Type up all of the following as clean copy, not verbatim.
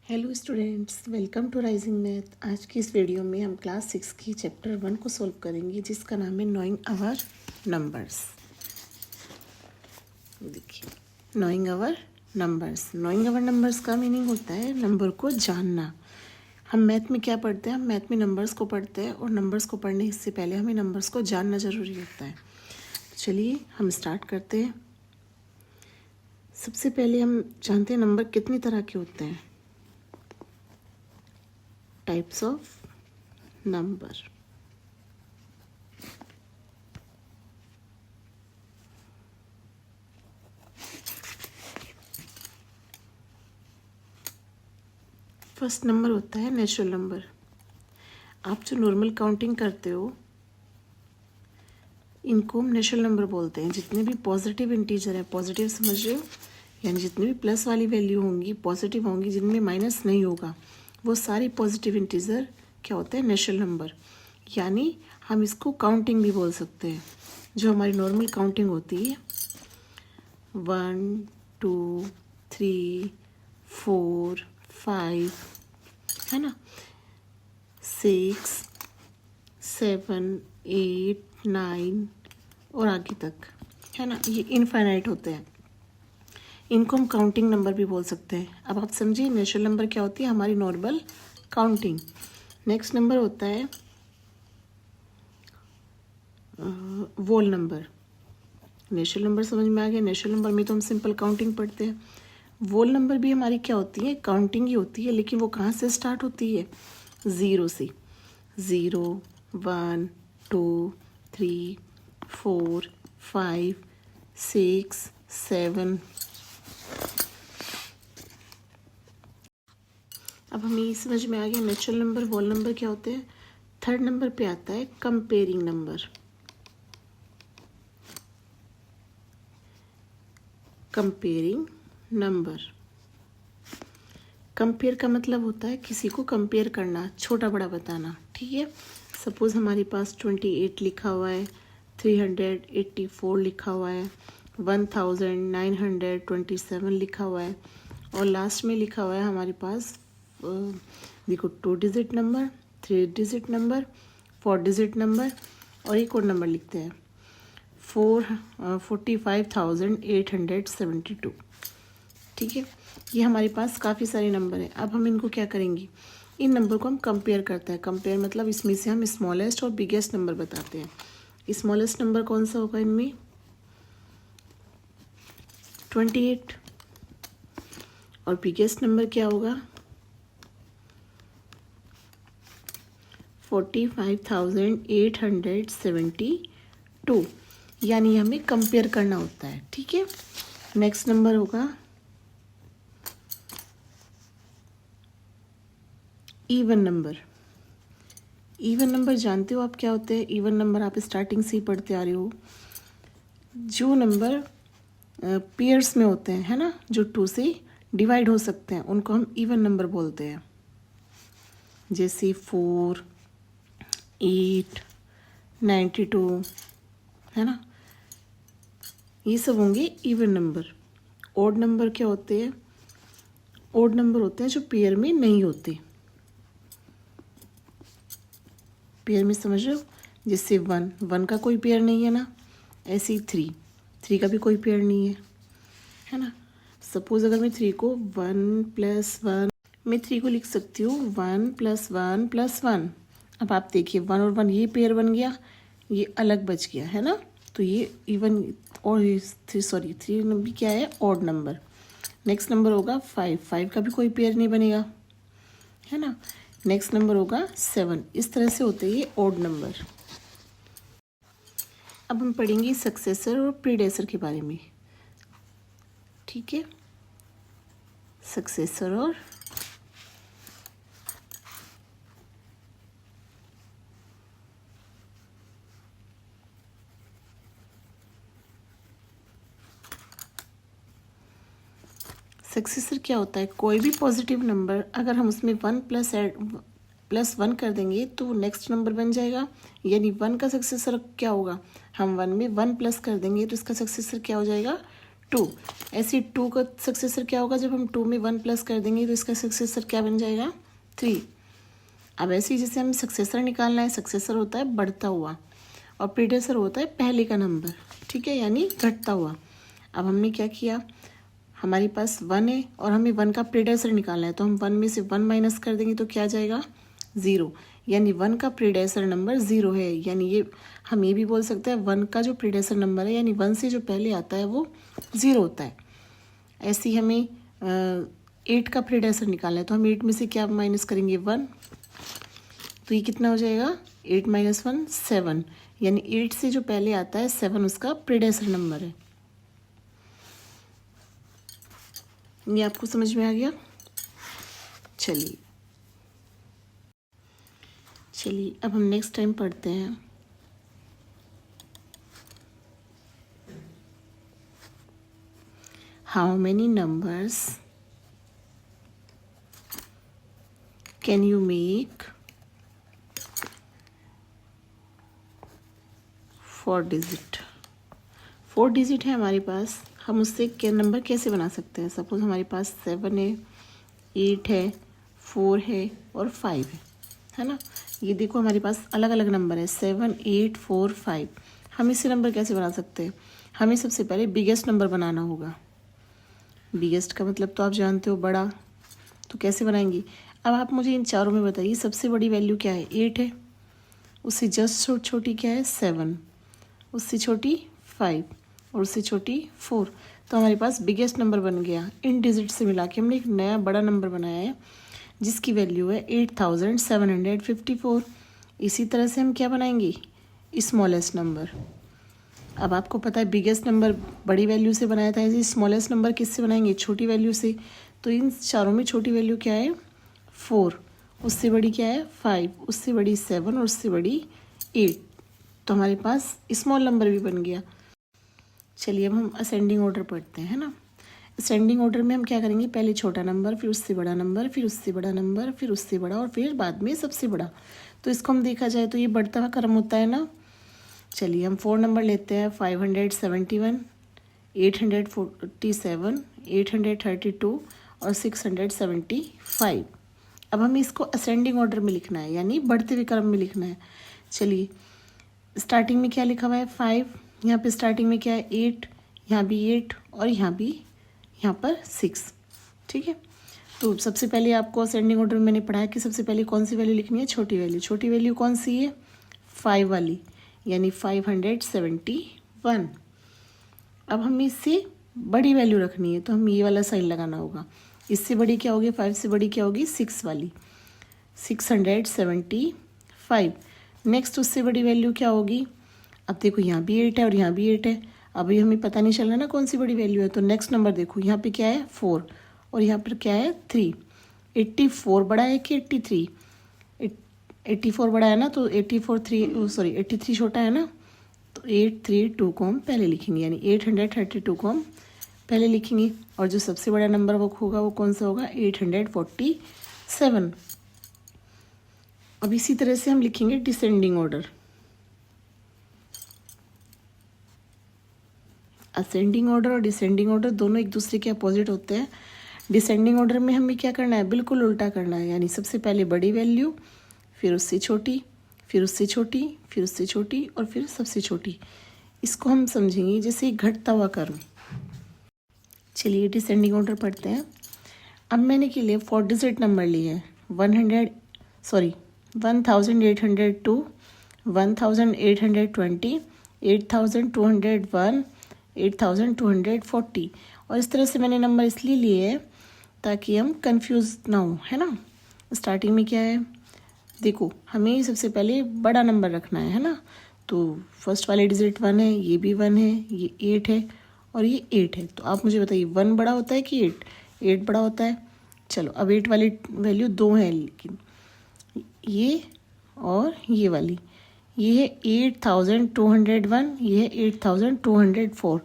Hello students, welcome to rising math. आज की इस वीडियो में हम क्लास 6 की चैप्टर 1 को सॉल्व करेंगे, जिसका नाम है नोइंग आवर नंबर्स। देखिए, knowing our numbers. Knowing our numbers का मीनिंग होता है नंबर को जानना। हम मैथ में क्या पढ़ते हैं? हम मैथ में नंबर्स को पढ़ते हैं, और नंबर्स को पढ़ने से पहले हमें नंबर्स को जानना ज़रूरी होता है। तो चलिए हम स्टार्ट करते हैं। सबसे पहले हम जानते हैं नंबर कितनी तरह के होते हैं। Types of number. First number होता है नेचुरल नंबर। आप जो नॉर्मल काउंटिंग करते हो, इनको हम नेचुरल नंबर बोलते हैं। जितने भी पॉजिटिव इंटीजर है, पॉजिटिव समझ रहे हो, यानी जितनी भी प्लस वाली वैल्यू होंगी, पॉजिटिव होंगी, जिनमें माइनस नहीं होगा, वो सारी पॉजिटिव इंटीजर क्या होते हैं? Natural number. यानी हम इसको काउंटिंग भी बोल सकते हैं। जो हमारी नॉर्मल काउंटिंग होती है 1 2 3 4 5, है ना, 6 7 8 9 और आगे तक, है ना, ये इनफाइनाइट होते हैं। इनको हम काउंटिंग नंबर भी बोल सकते हैं। अब आप समझिए नेचुरल नंबर क्या होती है? हमारी नॉर्मल काउंटिंग। नेक्स्ट नंबर होता है वोल नंबर। नेचुरल नंबर समझ में आ गया। नेचुरल नंबर में तो हम सिंपल काउंटिंग पढ़ते हैं। वोल नंबर भी हमारी क्या होती है? काउंटिंग ही होती है, लेकिन वो कहाँ से स्टार्ट होती है? 0 से। 0 1 2 3 4 5 6 7। अब हमें ये समझ में आ गया नेचुरल नंबर, वोल नंबर क्या होते हैं। थर्ड नंबर पे आता है comparing number. Comparing number. Compare का मतलब होता है किसी को कंपेयर करना, छोटा बड़ा बताना। ठीक है, सपोज हमारे पास 28 लिखा हुआ है, 384 लिखा हुआ है, 1927 लिखा हुआ है, और लास्ट में लिखा हुआ है हमारे पास देखो 2 digit number, 3 digit number, 4 digit number, और एक और नंबर लिखते हैं 45,872। ठीक है, ये हमारे पास काफ़ी सारे नंबर हैं। अब हम इनको क्या करेंगे? इन नंबर को हम कंपेयर करते हैं। कंपेयर मतलब इसमें से हम स्मॉलेस्ट और बिगेस्ट नंबर बताते हैं। स्मॉलेस्ट नंबर कौन सा होगा इनमें? 28। और बिगेस्ट नंबर क्या होगा? 45,872। यानी हमें कंपेयर करना होता है। ठीक है, नेक्स्ट नंबर होगा इवन नंबर। इवन नंबर जानते हो आप क्या होते हैं? इवन नंबर आप स्टार्टिंग से ही पढ़ते आ रहे हो। जो नंबर पेयर्स में होते हैं, है ना, जो 2 से डिवाइड हो सकते हैं, उनको हम इवन नंबर बोलते हैं। जैसे 4 8 92, है ना, ये सब होंगे इवन नंबर। ओड नंबर क्या होते हैं? ओड नंबर होते हैं जो पेयर में नहीं होते। पेयर में समझ रहे हो? जैसे 1 का कोई पेयर नहीं है ना, ऐसे ही 3 का भी कोई पेयर नहीं है ना। सपोज अगर मैं 3 को 1 + 1, मैं 3 को लिख सकती हूँ 1 + 1 + 1। अब आप देखिए 1 और 1 ये पेयर बन गया, ये अलग बच गया, है ना। तो ये इवन, और 3 भी क्या है? Odd number. नेक्स्ट नंबर होगा 5 का भी कोई पेयर नहीं बनेगा, है ना। नेक्स्ट नंबर होगा 7। इस तरह से होते हैं ये ऑड नंबर। अब हम पढ़ेंगे सक्सेसर और प्रीडेसर के बारे में। ठीक है, सक्सेसर और सक्सेसर क्या होता है? कोई भी पॉजिटिव नंबर अगर हम उसमें 1 + 1 कर देंगे तो नेक्स्ट नंबर बन जाएगा। यानी 1 का सक्सेसर क्या होगा? हम 1 में 1 प्लस कर देंगे तो इसका सक्सेसर क्या हो जाएगा? 2। ऐसे 2 का सक्सेसर क्या होगा, जब हम 2 में 1 प्लस कर देंगे तो इसका सक्सेसर क्या बन जाएगा, 3। अब ऐसे ही जैसे हमें सक्सेसर निकालना है, सक्सेसर होता है बढ़ता हुआ और प्रीडेसर होता है पहले का नंबर, ठीक है, यानी घटता हुआ। अब हमने क्या किया, हमारे पास 1 है और हमें 1 का प्रीडेसर निकालना है, तो हम 1 में से 1 माइनस कर देंगे तो क्या आ जाएगा, 0, यानी 1 का प्रीडेसर नंबर 0 है। यानी ये हम ये भी बोल सकते हैं 1 का जो प्रीडेसर नंबर है, यानी 1 से जो पहले आता है वो 0 होता है। ऐसे ही हमें 8 का प्रीडेसर निकालना है, तो हम 8 में से क्या माइनस करेंगे, 1, तो ये कितना हो जाएगा, 8 माइनस 1 7, यानी 8 से जो पहले आता है 7 उसका प्रीडेसर नंबर है। ये आपको समझ में आ गया। चलिए अब हम नेक्स्ट टाइम पढ़ते हैं। How many numbers can you make 4 digit. 4 digit है हमारे पास, हम उससे क्या नंबर कैसे बना सकते हैं। सपोज हमारे पास 7 है, 8 है, 4 है और 5 है ना। ये देखो हमारे पास अलग अलग नंबर है, 7 8 4 5। हम इससे नंबर कैसे बना सकते हैं, हमें सबसे पहले बिगेस्ट नंबर बनाना होगा। बिगेस्ट का मतलब तो आप जानते हो, बड़ा। तो कैसे बनाएंगे, अब आप मुझे इन चारों में बताइए सबसे बड़ी वैल्यू क्या है, 8 है, उससे जस्ट छोटी क्या है, 7, उससे छोटी 5 और उससे छोटी 4। तो हमारे पास बिगेस्ट नंबर बन गया। इन डिजिट से मिला के हमने एक नया बड़ा नंबर बनाया है जिसकी वैल्यू है 8754। इसी तरह से हम क्या बनाएंगे, स्मॉलेस्ट नंबर। अब आपको पता है बिगेस्ट नंबर बड़ी वैल्यू से बनाया था, ऐसे स्मॉलेस्ट नंबर किससे बनाएंगे, छोटी वैल्यू से। तो इन चारों में छोटी वैल्यू क्या है, 4, उससे बड़ी क्या है, 5, उससे बड़ी 7 और उससे बड़ी 8। तो हमारे पास स्मॉल नंबर भी बन गया। चलिए अब हम असेंडिंग ऑर्डर पढ़ते हैं, है ना। असेंडिंग ऑर्डर में हम क्या करेंगे, पहले छोटा नंबर, फिर उससे बड़ा नंबर, फिर उससे बड़ा नंबर, फिर उससे बड़ा और फिर बाद में सबसे बड़ा। तो इसको हम देखा जाए तो ये बढ़ता हुआ क्रम होता है ना। चलिए हम 4 नंबर लेते हैं, 571, 847, 832 और 675। अब हमें इसको असेंडिंग ऑर्डर में लिखना है, यानी बढ़ते हुए क्रम में लिखना है। चलिए स्टार्टिंग में क्या लिखा हुआ है, 5, यहाँ पे स्टार्टिंग में क्या है, 8, यहाँ भी 8 और यहाँ पर 6, ठीक है। तो सबसे पहले आपको असेंडिंग ऑर्डर में मैंने पढ़ा है कि सबसे पहले कौन सी वैल्यू लिखनी है, छोटी वैल्यू। छोटी वैल्यू कौन सी है, 5 वाली, यानी 571। अब हमें इससे बड़ी वैल्यू रखनी है, तो हमें ये वाला साइन लगाना होगा। इससे बड़ी क्या होगी, 5 से बड़ी क्या होगी, 6 वाली, 675। नेक्स्ट उससे बड़ी वैल्यू क्या होगी, अब देखो यहाँ भी 8 है और यहाँ भी 8 है। अभी हमें पता नहीं चल रहा ना कौन सी बड़ी वैल्यू है, तो नेक्स्ट नंबर देखो, यहाँ पे क्या है, 4 और यहाँ पर क्या है, 3। 84 बड़ा है कि 83, 84 बड़ा है ना, तो 83 छोटा है ना। तो 832 को हम पहले लिखेंगे, यानी 832 को हम पहले लिखेंगे। और जो सबसे बड़ा नंबर वो होगा वो कौन सा होगा, 847। अब इसी तरह से हम लिखेंगे डिसेंडिंग ऑर्डर। असेंडिंग ऑर्डर और डिसेंडिंग ऑर्डर दोनों एक दूसरे के अपोजिट होते हैं। डिसेंडिंग ऑर्डर में हमें क्या करना है, बिल्कुल उल्टा करना है, यानी सबसे पहले बड़ी वैल्यू, फिर उससे छोटी, फिर उससे छोटी, फिर उससे छोटी और फिर सबसे छोटी। इसको हम समझेंगे जैसे घटता हुआ क्रम। चलिए डिसेंडिंग ऑर्डर पढ़ते हैं। अब मैंने के लिए 4 डिजिट नंबर लिए हैं, 1802, 1820, 8201, 8240। और इस तरह से मैंने नंबर इसलिए लिए हैं ताकि हम कंफ्यूज ना हो, है ना। स्टार्टिंग में क्या है, देखो हमें सबसे पहले बड़ा नंबर रखना है ना। तो फर्स्ट वाले डिजिट 1 है, ये भी 1 है, ये 8 है और ये 8 है। तो आप मुझे बताइए 1 बड़ा होता है कि 8 बड़ा होता है। चलो अब 8 वाली वैल्यू 2 है, लेकिन ये और ये वाली, ये है 8201, ये है 8204।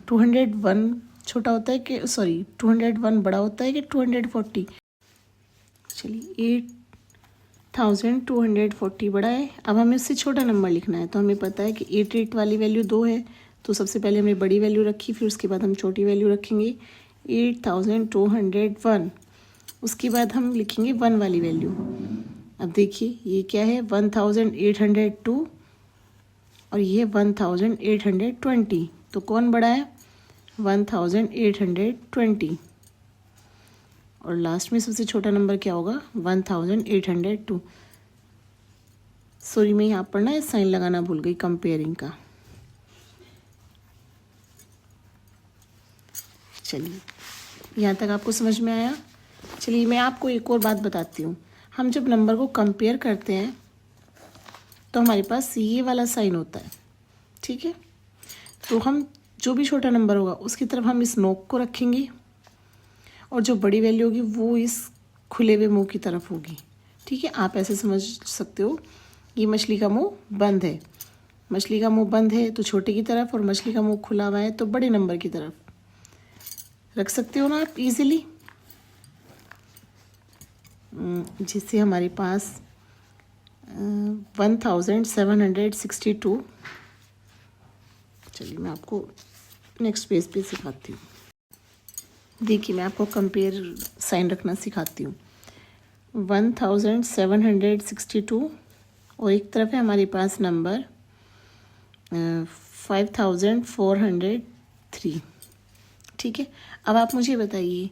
201 छोटा होता है कि 201 बड़ा होता है कि 240। चलिए 8240 बड़ा है। अब हमें उससे छोटा नंबर लिखना है, तो हमें पता है कि 88 वाली वैल्यू 2 है, तो सबसे पहले हमने बड़ी वैल्यू रखी, फिर उसके बाद हम छोटी वैल्यू रखेंगे 8201। उसके बाद हम लिखेंगे 1 वाली वैल्यू। अब देखिए ये क्या है, 1802 और ये 1820। तो कौन बड़ा है, 1820। और लास्ट में सबसे छोटा नंबर क्या होगा, 1802। सॉरी मैं यहाँ पर ना साइन लगाना भूल गई कंपेयरिंग का। चलिए यहाँ तक आपको समझ में आया। चलिए मैं आपको एक और बात बताती हूँ। हम जब नंबर को कंपेयर करते हैं तो हमारे पास ये वाला साइन होता है, ठीक है। तो हम जो भी छोटा नंबर होगा उसकी तरफ हम इस नोक को रखेंगे और जो बड़ी वैल्यू होगी वो इस खुले हुए मुंह की तरफ होगी, ठीक है। आप ऐसे समझ सकते हो, ये मछली का मुंह बंद है, मछली का मुंह बंद है तो छोटे की तरफ, और मछली का मुंह खुला हुआ है तो बड़े नंबर की तरफ रख सकते हो ना आप इजीली। जिससे हमारे पास 1762। चलिए मैं आपको नेक्स्ट पेज पे सिखाती हूँ। देखिए मैं आपको कंपेयर साइन रखना सिखाती हूँ। 1762 और एक तरफ है हमारे पास नंबर 5403, ठीक है। अब आप मुझे बताइए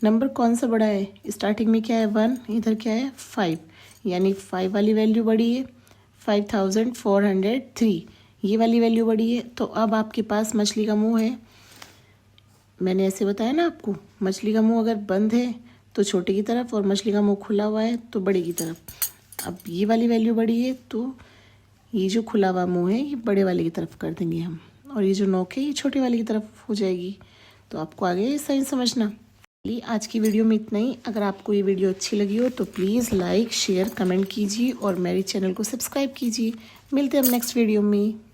नंबर कौन सा बड़ा है, स्टार्टिंग में क्या है 1, इधर क्या है 5, यानी 5 वाली वैल्यू बड़ी है, 5403 ये वाली वैल्यू बड़ी है। तो अब आपके पास मछली का मुंह है, मैंने ऐसे बताया ना आपको, मछली का मुंह अगर बंद है तो छोटे की तरफ और मछली का मुंह खुला हुआ है तो बड़े की तरफ। अब ये वाली वैल्यू बड़ी है तो ये जो खुला हुआ मुंह है ये बड़े वाले की तरफ कर देंगे हम, और ये जो नोक है ये छोटे वाले की तरफ हो जाएगी। तो आपको आगे ये साइन समझना। आज की वीडियो में इतना ही। अगर आपको ये वीडियो अच्छी लगी हो तो प्लीज़ लाइक शेयर कमेंट कीजिए और मेरे चैनल को सब्सक्राइब कीजिए। मिलते हैं हम नेक्स्ट वीडियो में।